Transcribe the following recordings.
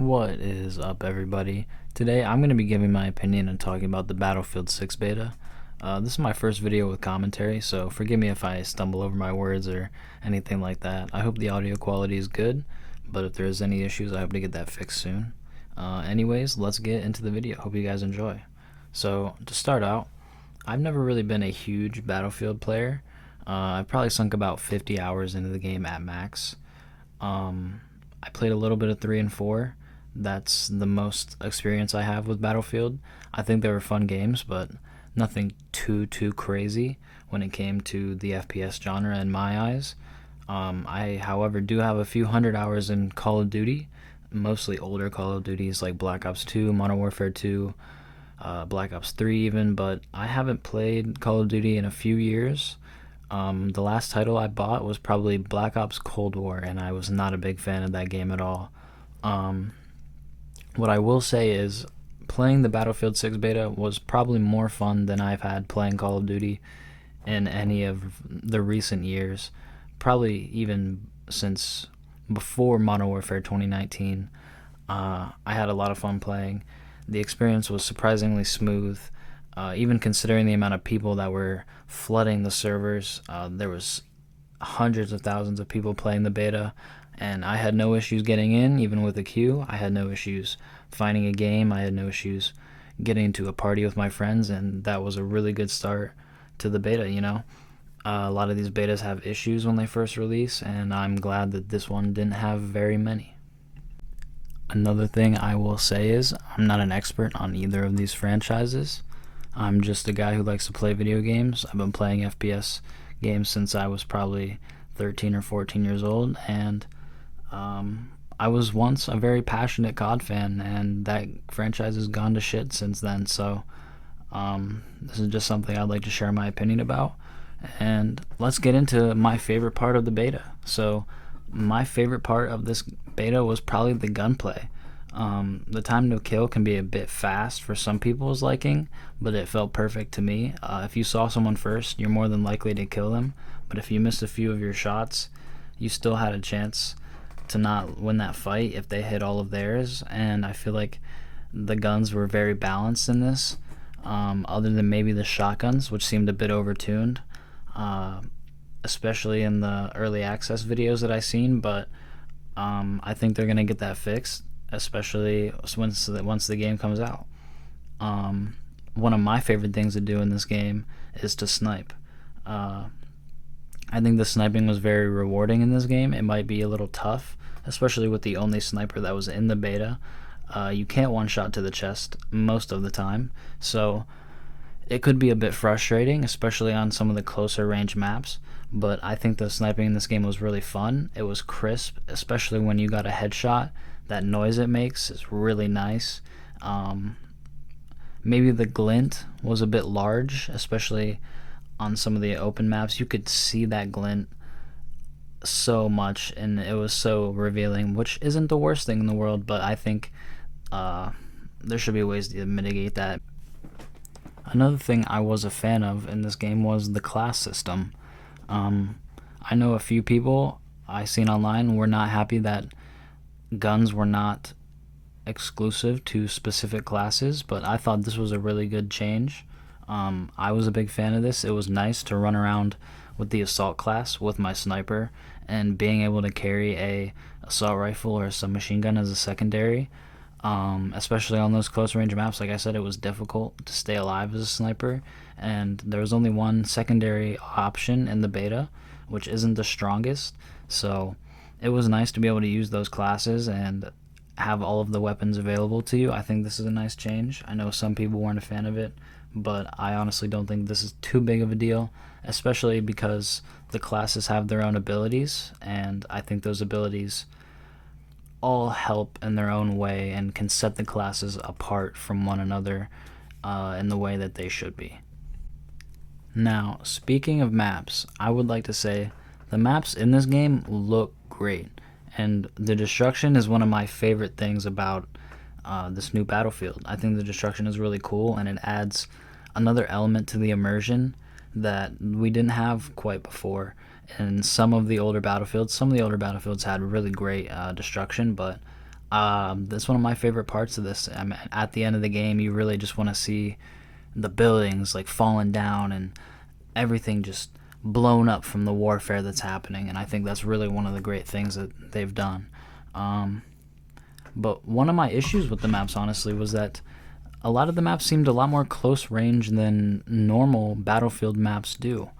What is up, everybody? Today I'm going to be giving my opinion and talking about the Battlefield 6 beta. This is my first video with commentary, so forgive me if I stumble over my words or anything like that. I hope the audio quality is good, but if there's any issues, I hope to get that fixed soon. Anyways, let's get into the video. Hope you guys enjoy. So, to start out, I've never really been a huge Battlefield player. I've probably sunk about 50 hours into the game at max. I played a little bit of 3 and 4. That's the most experience I have with Battlefield. I think they were fun games, but nothing too crazy when it came to the FPS genre in my eyes. I, however, do have a few hundred hours in Call of Duty, mostly older Call of Duties like Black Ops 2, Modern Warfare 2, Black Ops 3 even, but I haven't played Call of Duty in a few years. The last title I bought was probably Black Ops Cold War, and I was not a big fan of that game at all. What I will say is playing the Battlefield 6 beta was probably more fun than I've had playing Call of Duty in any of the recent years, probably even since before Modern Warfare 2019. I had a lot of fun playing. The experience was surprisingly smooth, even considering the amount of people that were flooding the servers. There was hundreds of thousands of people playing the beta, and I had no issues getting in, even with a queue. I had no issues finding a game. I had no issues getting into a party with my friends, and that was a really good start to the beta. A lot of these betas have issues when they first release, and I'm glad that this one didn't have very many. Another thing I will say is I'm not an expert on either of these franchises. I'm just a guy who likes to play video games. I've been playing FPS games since I was probably 13 or 14 years old, and I was once a very passionate COD fan, and that franchise has gone to shit since then. So this is just something I'd like to share my opinion about, and let's get into my favorite part of the beta. So my favorite part of this beta was probably the gunplay. The time to kill can be a bit fast for some people's liking, but it felt perfect to me. If you saw someone first, you're more than likely to kill them, but if you missed a few of your shots, you still had a chance to not win that fight if they hit all of theirs. And I feel like the guns were very balanced in this, other than maybe the shotguns, which seemed a bit overtuned, especially in the early access videos that I seen. But I think they're gonna get that fixed, especially once the game comes out. One of my favorite things to do in this game is to snipe. I think the sniping was very rewarding in this game. It might be a little tough, especially with the only sniper that was in the beta. You can't one-shot to the chest most of the time, so it could be a bit frustrating, especially on some of the closer range maps. But I think the sniping in this game was really fun. It was crisp, especially when you got a headshot. That noise it makes is really nice. Maybe the glint was a bit large, especially on some of the open maps. You could see that glint so much, and it was so revealing, which isn't the worst thing in the world, but I think there should be ways to mitigate that. Another thing I was a fan of in this game was the class system. I know a few people I seen online were not happy that guns were not exclusive to specific classes, but I thought this was a really good change. I was a big fan of this. It was nice to run around with the assault class with my sniper and being able to carry a assault rifle or a submachine gun as a secondary, especially on those close range maps. Like I said, it was difficult to stay alive as a sniper, and there was only one secondary option in the beta, which isn't the strongest. So it was nice to be able to use those classes and have all of the weapons available to you. I think this is a nice change. I know some people weren't a fan of it, but I honestly don't think this is too big of a deal, especially because the classes have their own abilities, and I think those abilities all help in their own way and can set the classes apart from one another in the way that they should be. Now, speaking of maps, I would like to say the maps in this game look great, and the destruction is one of my favorite things about this new Battlefield. I think the destruction is really cool, and it adds another element to the immersion that we didn't have quite before. And some of the older Battlefields had really great destruction, but That's one of my favorite parts of this. I mean, at the end of the game, you really just want to see the buildings like falling down and everything just blown up from the warfare that's happening. And I think that's really one of the great things that they've done. But one of my issues with the maps, honestly, was that a lot of the maps seemed a lot more close range than normal Battlefield maps do.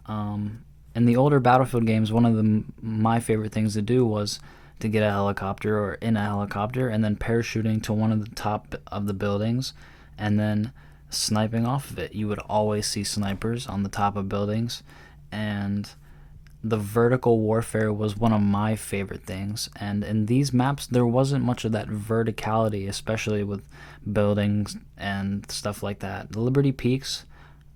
In the older Battlefield games, one of my favorite things to do was to get a helicopter or in a helicopter and then parachuting to one of the top of the buildings and then sniping off of it. You would always see snipers on the top of buildings, and the vertical warfare was one of my favorite things. And in these maps, there wasn't much of that verticality, especially with buildings and stuff like that. The Liberty Peaks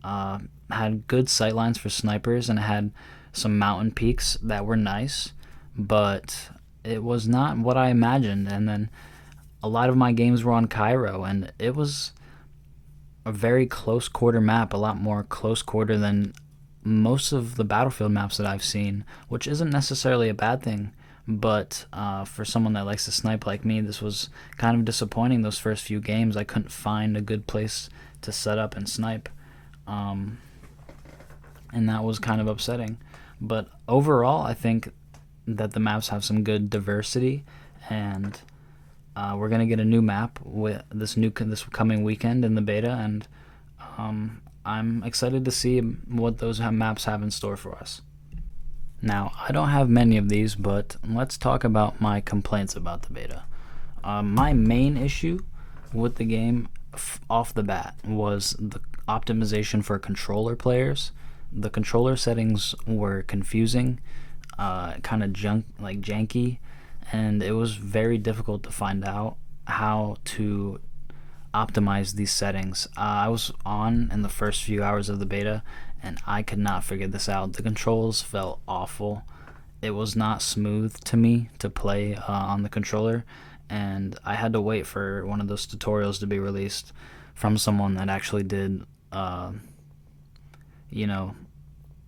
had good sightlines for snipers and had some mountain peaks that were nice, but it was not what I imagined. And then a lot of my games were on Cairo, and it was a very close quarter map, a lot more close quarter than most of the Battlefield maps that I've seen, which isn't necessarily a bad thing. But for someone that likes to snipe like me, this was kind of disappointing. Those first few games, I couldn't find a good place to set up and snipe, and that was kind of upsetting. But overall, I think that the maps have some good diversity, and we're gonna get a new map with this coming weekend in the beta, and I'm excited to see what those maps have in store for us. Now, I don't have many of these, but let's talk about my complaints about the beta. My main issue with the game off the bat was the optimization for controller players. The controller settings were confusing, kind of janky, and it was very difficult to find out how to optimize these settings. I was on in the first few hours of the beta, and I could not figure this out. The controls felt awful. It was not smooth to me to play on the controller, and I had to wait for one of those tutorials to be released from someone that actually did,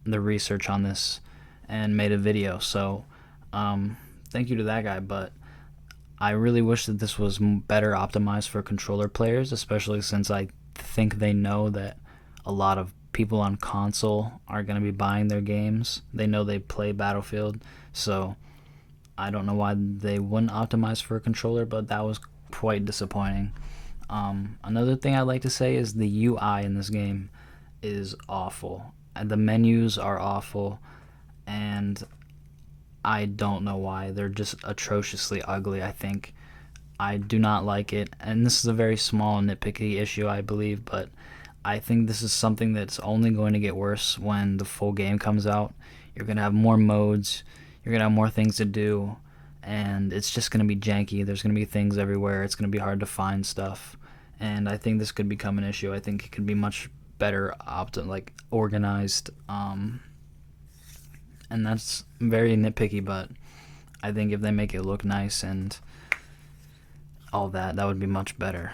the research on this and made a video. So, thank you to that guy, but I really wish that this was better optimized for controller players, especially since I think they know that a lot of people on console are going to be buying their games. They know they play Battlefield, so I don't know why they wouldn't optimize for a controller, but that was quite disappointing. Another thing I'd like to say is the UI in this game is awful. The menus are awful, and I don't know why. They're just atrociously ugly, I think. I do not like it, and this is a very small nitpicky issue, I believe, but I think this is something that's only going to get worse when the full game comes out. You're going to have more modes, you're going to have more things to do, and it's just going to be janky. There's going to be things everywhere. It's going to be hard to find stuff, and I think this could become an issue. I think it could be much better organized, and that's very nitpicky, but I think if they make it look nice and all that, that would be much better.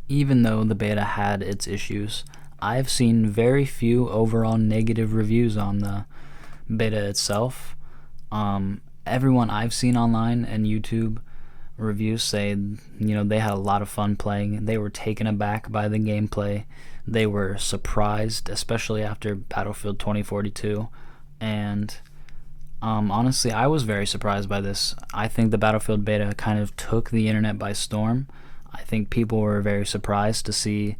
Even though the beta had its issues, I've seen very few overall negative reviews on the beta itself. Everyone I've seen online and YouTube reviews say, they had a lot of fun playing. They were taken aback by the gameplay. They were surprised, especially after Battlefield 2042. And honestly, I was very surprised by this. I think the Battlefield beta kind of took the internet by storm. I think people were very surprised to see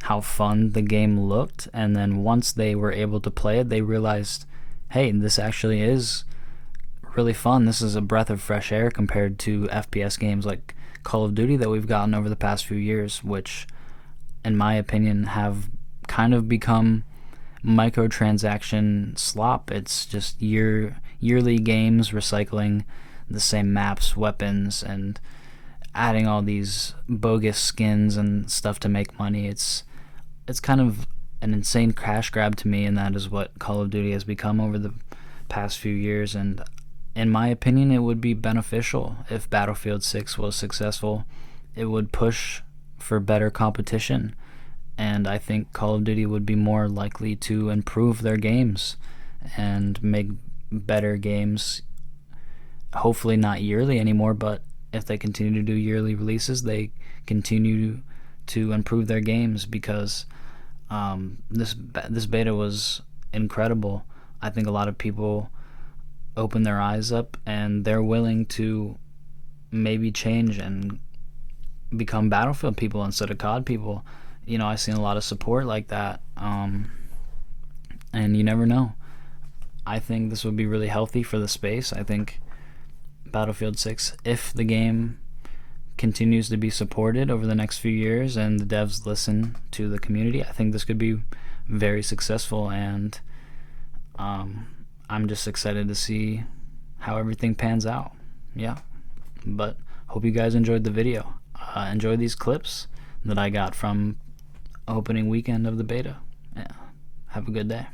how fun the game looked, and then once they were able to play it, they realized, hey, this actually is really fun. This is a breath of fresh air compared to FPS games like Call of Duty that we've gotten over the past few years, which, in my opinion, have kind of become microtransaction slop. It's just yearly games recycling the same maps, weapons, and adding all these bogus skins and stuff to make money. It's kind of an insane cash grab to me, and that is what Call of Duty has become over the past few years. And in my opinion, it would be beneficial if Battlefield 6 was successful. It would push for better competition, and I think Call of Duty would be more likely to improve their games and make better games hopefully not yearly anymore, but if they continue to do yearly releases, they continue to improve their games, because this beta was incredible. I think a lot of people open their eyes up and they're willing to maybe change and become Battlefield people instead of COD people. You know, I've seen a lot of support like that, and you never know. I think this would be really healthy for the space. I think Battlefield 6, if the game continues to be supported over the next few years and the devs listen to the community, I think this could be very successful, and I'm just excited to see how everything pans out. Yeah, but hope you guys enjoyed the video. Enjoy these clips that I got from opening weekend of the beta. Yeah, have a good day.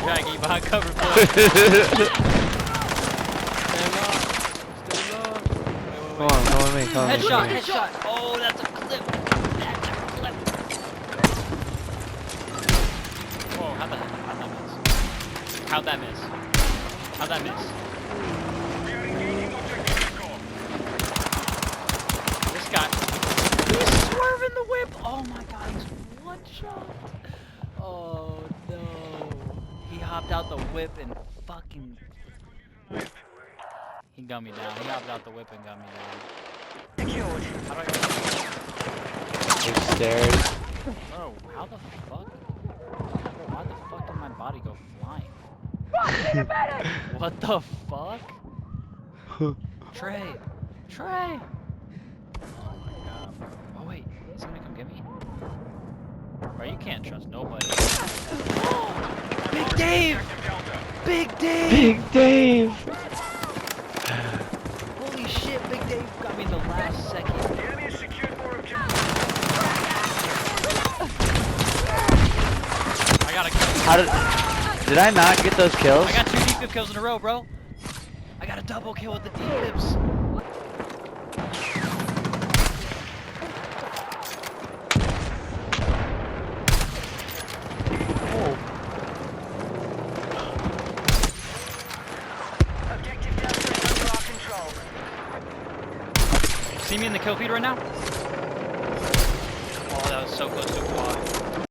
Trying to keep behind cover, please. Come on, come with me, come with me. Headshot, headshot. Oh, that's a clip. That's a clip. Whoa, how'd that miss? How'd that miss? How'd that miss? This guy. He's swerving the whip. Oh my god, he's one shot. Oh no. He hopped out the whip and fucking... He got me down. He hopped out the whip and got me down. Secured. How do I go? Stairs. Bro, how the fuck? Why the fuck did my body go flying? What the fuck? Trey! Trey! Oh my god. Oh wait, is he gonna come get me? Bro, you can't trust nobody. Big Dave! Big Dave! Big Dave! Holy shit, Big Dave got me in the last second. I got a kill. How did I not get those kills? I got 2 defib kills in a row, bro. I got a double kill with the defibs. See me in the kill feed right now? Oh, that was so close to a quad.